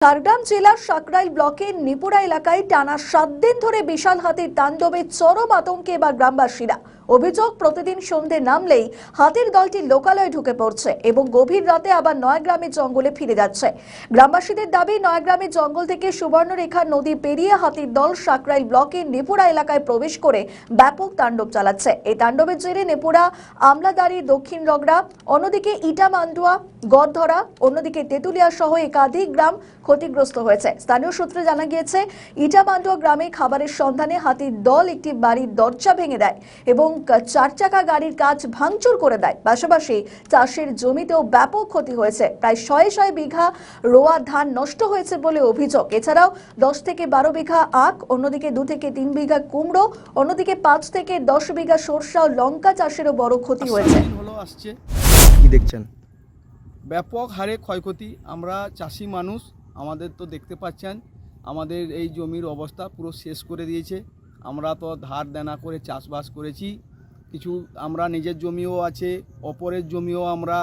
ঝাড়গ্রাম জেলার সাকরাইল ব্লকের নিপুরা এলাকায় টানা 7 দিন ধরে বিশাল হাতির তাণ্ডবে চরম আতঙ্কে বা গ্রামবাসীরা। অভিযোগ, প্রতিদিন সন্ধে নামলেই হাতির দলটি লোকালয়ে ঢুকে পড়ছে এবং গভীর রাতে আবার নয়াগ্রামের জঙ্গলে ফিরে যাচ্ছে। গ্রামবাসীদের দাবি, নয়াগ্রামের জঙ্গল থেকে সুবর্ণরেখা নদী পেরিয়ে হাতির দল সাকরাইল ব্লকের নিপুরা এলাকায় প্রবেশ করে ব্যাপক তাণ্ডব চালাচ্ছে। এই তাণ্ডবের জেরে নিপুরা, আমলাদারি, দক্ষিণ রগড়া, অন্যদিকে ইটামান্ডুয়া, গদধরা, অন্যদিকে তেতুলিয়া সহ একাধিক গ্রাম ক্ষতিগ্রস্ত হয়েছে। স্থানীয় সূত্রে জানা গিয়েছে, ইটামান্ডুয়া গ্রামে খাবারের সন্ধানে হাতির দল একটি বাড়ির দরজা ভেঙে দেয় এবং 4 চাকা গাড়ির কাজ ভাঙচুর করে দেয়। পাশাপাশি চাষের জমিতেও ব্যাপক ক্ষতি হয়েছে। প্রায় 100 বিঘা রোয়া ধান নষ্ট হয়েছে বলে অভিযোগ। এছাড়াও 10 থেকে 12 বিঘা আখ, অন্যদিকে 2 থেকে 3 বিঘা কুমড়ো, অন্যদিকে 5 থেকে 10 বিঘা সরষা ও লঙ্কা চাষেরও বড় ক্ষতি হয়েছে। কি দেখছেন? ব্যাপক হারে ক্ষয়ক্ষতি। আমরা চাষি মানুষ, আমাদের তো দেখতে পাচ্ছেন আমাদের এই জমির অবস্থা পুরো শেষ করে দিয়েছে। আমরা তো ধার দেনা করে চাষবাস করেছি, কিছু আমরা নিজের জমিও আছে, অপরের জমিও আমরা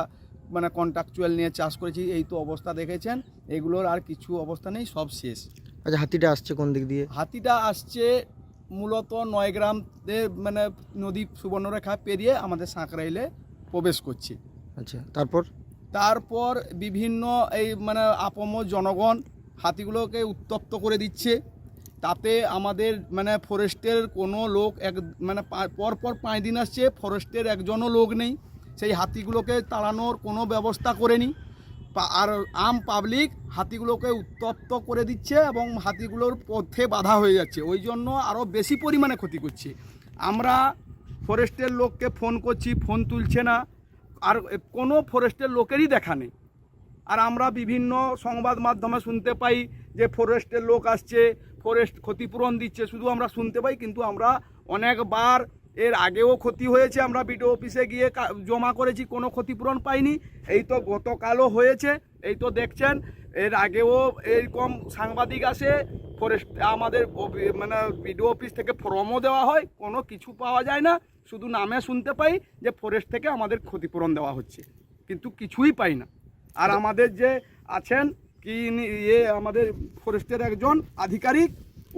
কন্ট্রাকচুয়াল নিয়ে চাষ করেছি। এই তো অবস্থা দেখেছেন, এগুলোর আর কিছু অবস্থা নেই, সব শেষ। আচ্ছা, হাতিটা আসছে কোন দিক দিয়ে? হাতিটা আসছে মূলত নয়গ্রামে, নদী সুবর্ণরেখা পেরিয়ে আমাদের সাঁকরাইলে প্রবেশ করছে। আচ্ছা, তারপর বিভিন্ন এই আপমর জনগণ হাতিগুলোকে উত্তপ্ত করে দিচ্ছে। তাতে আমাদের ফরেস্টের কোনো লোক পরপর 5 দিন আসছে, ফরেস্টের একজনও লোক নেই। সেই হাতিগুলোকে তাড়ানোর কোনো ব্যবস্থা করেনি। আর আম পাবলিক হাতিগুলোকে উত্তপ্ত করে দিচ্ছে এবং হাতিগুলোর পথে বাধা হয়ে যাচ্ছে। ওই জন্য আরও বেশি পরিমাণে ক্ষতি করছে। আমরা ফরেস্টের লোককে ফোন করছি, ফোন তুলছে না, আর কোনো ফরেস্টের লোকেরই দেখা নেই। আর আমরা বিভিন্ন সংবাদ মাধ্যমে শুনতে পাই যে ফরেস্টের লোক আসছে, ফরেস্ট ক্ষতিপূরণ দিচ্ছে, শুধু আমরা শুনতে পাই। কিন্তু আমরা অনেকবার এর আগেও ক্ষতি হয়েছে, আমরা বিডিও অফিসে গিয়ে জমা করেছি, কোনো ক্ষতিপূরণ পাইনি। এই তো গতকালও হয়েছে, এই তো দেখছেন। এর আগেও এরকম সাংবাদিক আসে, ফরেস্ট আমাদের বিডিও অফিস থেকে ফর্মও দেওয়া হয়, কোনো কিছু পাওয়া যায় না। শুধু নামে শুনতে পাই যে ফরেস্ট থেকে আমাদের ক্ষতিপূরণ দেওয়া হচ্ছে, কিন্তু কিছুই পাই না। আর আমাদের যে আছেন আমাদের ফরেস্টের একজন আধিকারিক,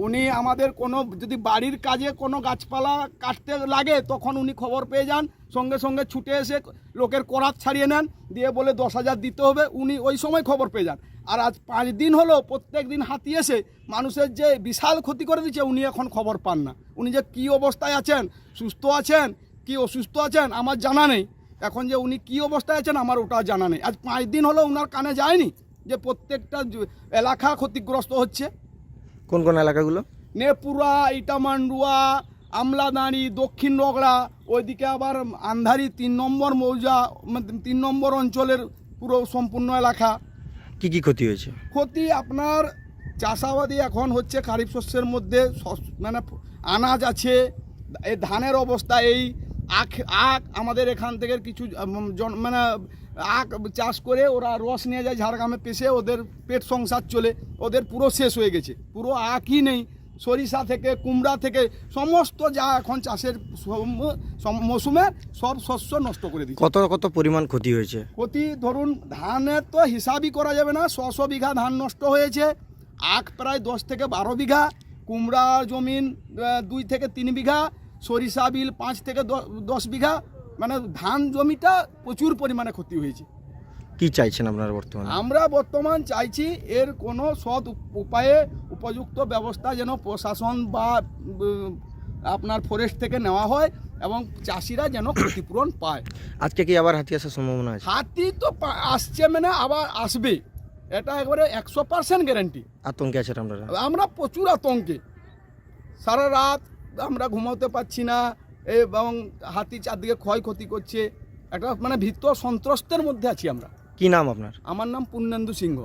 উনি আমাদের কোনো যদি বাড়ির কাজে কোনো গাছপালা কাটতে লাগে, তখন উনি খবর পেয়ে যান, সঙ্গে সঙ্গে ছুটে এসে লোকের করাত ছাড়িয়ে নেন, দিয়ে বলে 10,000 দিতে হবে। উনি ওই সময় খবর পেয়ে যান। আর আজ 5 দিন হলো প্রত্যেক দিন হাতি এসে মানুষের যে বিশাল ক্ষতি করে দিচ্ছে, উনি এখন খবর পান না। উনি যে কী অবস্থায় আছেন, সুস্থ আছেন কি অসুস্থ আছেন আমার জানা নেই। এখন যে উনি কী অবস্থায় আছেন আমার ওটা জানা নেই। আজ 5 দিন হলো ওনার কানে যায়নি যে প্রত্যেকটা এলাকা ক্ষতিগ্রস্ত হচ্ছে। কোন কোন এলাকাগুলো? নেপুরা, ইটামান্ডুয়া, আমলাদারি, দক্ষিণ রগড়া, ওইদিকে আবার আন্ধারি 3 নম্বর মৌজা, 3 নম্বর অঞ্চলের পুরো সম্পূর্ণ এলাকা। কি কি ক্ষতি হয়েছে? ক্ষতি আপনার চাষাবাদি এখন হচ্ছে খারিফ শস্যের মধ্যে, আনাজ আছে, এই ধানের অবস্থা এই। আখ আমাদের এখান থেকে কিছু আখ চাষ করে ওরা রস নিয়ে যায় ঝাড়গ্রামে পেশে, ওদের পেট সংসার চলে, ওদের পুরো শেষ হয়ে গেছে, পুরো আখই নেই। সরিষা থেকে, কুমড়া থেকে, সমস্ত যা এখন চাষের মৌসুমে সব শস্য নষ্ট করে দিচ্ছে। কত পরিমাণ ক্ষতি হয়েছে? ক্ষতি ধরুন, ধানের তো হিসাবই করা যাবে না, 100 বিঘা ধান নষ্ট হয়েছে। আখ প্রায় 10 থেকে 12 বিঘা, কুমড়া জমিন 2 থেকে 3 বিঘা, সরিষা বিল 5 থেকে 10 বিঘা, ধান জমিটা প্রচুর পরিমাণে ক্ষতি হয়েছে। কি চাইছেন আপনারা বর্তমানে? আমরা বর্তমান চাইছি এর কোনো সৎ উপায়ে উপযুক্ত ব্যবস্থা যেন প্রশাসন বা আপনার ফরেস্ট থেকে নেওয়া হয় এবং চাষিরা যেন ক্ষতিপূরণ পায়। আজকে কি আবার হাতি আসার সম্ভাবনা আছে? হাতি তো আসছে, আবার আসবে, এটা একবারে 100% গ্যারান্টি। আতঙ্কে আছেন আপনারা? আমরা প্রচুর আতঙ্কে, সারা রাত আমরা ঘুমাতে পারছি না এবং হাতি চারদিকে ক্ষয়ক্ষতি করছে। একটা ভীত সন্ত্রস্তের মধ্যে আছি আমরা। কি নাম আপনার? আমার নাম পূর্ণেন্দু সিংহ।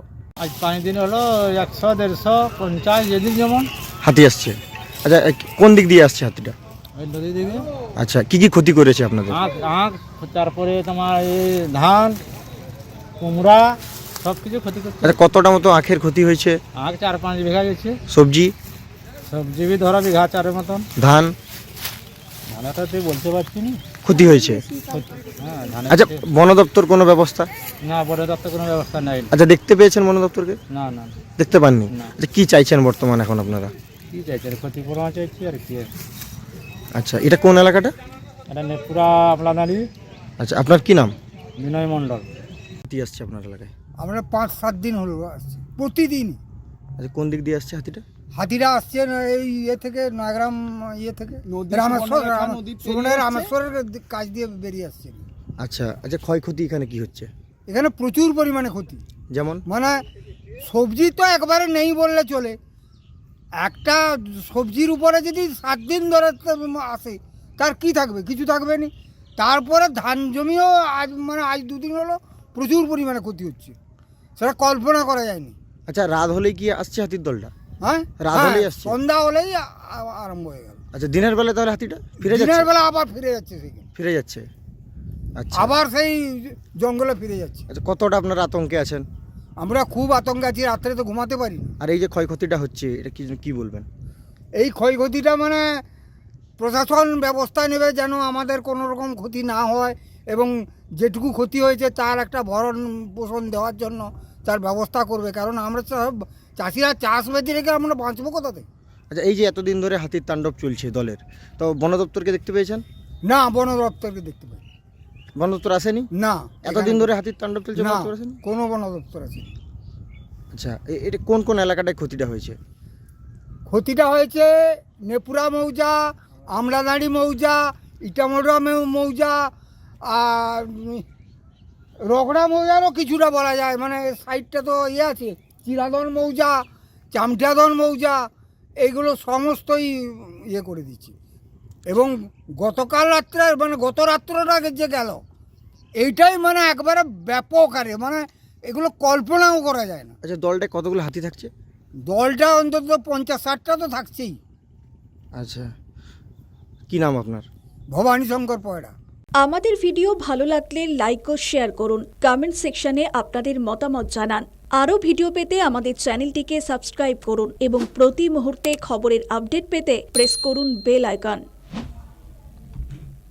আজ 5 দিন হলো 100, 150, 50 যেদিন যেমন হাতি আসছে। আচ্ছা, কোন দিক দিয়ে আসছে হাতিটা? ওই নদী দিকে। আচ্ছা, কি কি ক্ষতি করেছে আপনাদের? আখ, তারপরে তোমার এই ধান, কুমড়া, সব কিছু ক্ষতি করছে। আচ্ছা, কতটা মতো আখের ক্ষতি হয়েছে? আখ 4-5 বিঘা গেছে। সবজি সবজি বি ধরা বিঘা 4 মতন। ধান? ধানটা তুই বলতে পারছি না। ক্ষতি হয়েছে। হ্যাঁ ধানের আচ্ছা, ক্ষতি- বন দপ্তর কোনো ব্যবস্থা? না বড় দপ্তর কোনো ব্যবস্থা নেই। আচ্ছা, দেখতে পেয়েছেন বন দপ্তরকে? না না দেখতে পাননি? না। আচ্ছা, কি চাইছেন বর্তমান এখন আপনারা? কি চাইছে ক্ষতিপূরণ চাইছি আর কি। আচ্ছা, এটা কোন এলাকাটা? এটা নেপুরা আমলাদারি, আচ্ছা, আপনার কি নাম? বিনয় মণ্ডল। হাতি আসছে আপনার এলাকায়? আমরা 5-7 দিন হলো আসছি প্রতিদিন। আচ্ছা, কোন দিক দিয়ে আসছে হাতিটা? হাতিরা আসছে এই থেকে নয়গ্রাম থেকে নদী রামেশ্বর সুবর্ণরেখা নদী পেরিয়ে সুবর্ণরেখা আসছে। রামেশ্বরের কাজ দিয়ে বেরিয়ে আসছে। আচ্ছা আচ্ছা, ক্ষয়ক্ষতি এখানে কি হচ্ছে? এখানে প্রচুর পরিমাণে ক্ষতি, যেমন? মানে সবজি তো একবারে নেই বললে চলে। একটা সবজির উপরে যদি 7 দিন ধরে আসে তার কি থাকবে? কিছু থাকবে না। তারপরে ধান জমিও আজ 2 দিন হলো প্রচুর পরিমাণে ক্ষতি হচ্ছে, সেটা কল্পনা করা যায়নি। আচ্ছা, রাত হলেই কি আসছে হাতির দলটা? হ্যাঁ, রাত হলেই আসছে? সন্ধ্যা হলেই আরম্ভ হয়ে গেল। আচ্ছা, দিনের বেলা তাহলে হাতিটা ফিরে দিনের যাচ্ছে? বেলা আবার ফিরে যাচ্ছে সেখানে, ফিরে যাচ্ছে। আচ্ছা আবার সেই জঙ্গলে ফিরে যাচ্ছে। আচ্ছা, কতটা আপনারা আতঙ্কে আছেন? আমরা খুব আতঙ্কে আছি, রাত্রে তো ঘুমাতে পারি না। আর এই যে ক্ষয়ক্ষতিটা হচ্ছে, এটা কি কি বলবেন? এই ক্ষয়ক্ষতিটা মানে প্রশাসন ব্যবস্থা নেবে যেন আমাদের কোনো রকম ক্ষতি না হয়, এবং যেটুকু ক্ষতি হয়েছে তার একটা ভরণ পোষণ দেওয়ার জন্য তার ব্যবস্থা করবে। কারণ আমরা সব চাষিরা চাষ বেঁচে রেখে আমরা বাঁচবো কোথাতে? আচ্ছা, এই যে এতদিন ধরে হাতির তাণ্ডব চলছে দলের, তো বন দপ্তরকে দেখতে পেয়েছেন? না, বন দপ্তরকে দেখতে পাই বন দপ্তর আসেনি? না। এতদিন ধরে হাতির তাণ্ডব চলছে, বন না, দপ্তর আসেনি? কোনো বন দপ্তর আছে। আচ্ছা, এটা কোন কোন এলাকাটায় ক্ষতিটা হয়েছে? ক্ষতিটা হয়েছে নেপুরা মৌজা, আমলাদাড়ি মৌজা, ইটামোড়া মৌজা, আর রগড়া মৌজারও কিছুটা বলা যায়, মানে সাইডটা তো আছে, চিরাদন মৌজা, চামটাদন মৌজা, এইগুলো সমস্তই করে দিচ্ছি। এবং গতকাল রাত্রে মানে গত রাত্রটা যে গেল, এইটাই মানে একবারে ব্যাপক আরে, মানে এগুলো কল্পনাও করা যায় না। আচ্ছা, দলটায় কতগুলো হাতি থাকছে? দলটা অন্তত 50-60টা তো থাকছেই। আচ্ছা, কি নাম আপনার? ভবানী শঙ্কর পয়রা। আমাদের ভিডিও ভালো লাগলে লাইক ও শেয়ার করুন, কমেন্ট সেকশনে আপনাদের মতামত জানান। আরও ভিডিও পেতে আমাদের চ্যানেলটিকে সাবস্ক্রাইব করুন এবং প্রতি মুহূর্তে খবরের আপডেট পেতে প্রেস করুন বেল আইকন।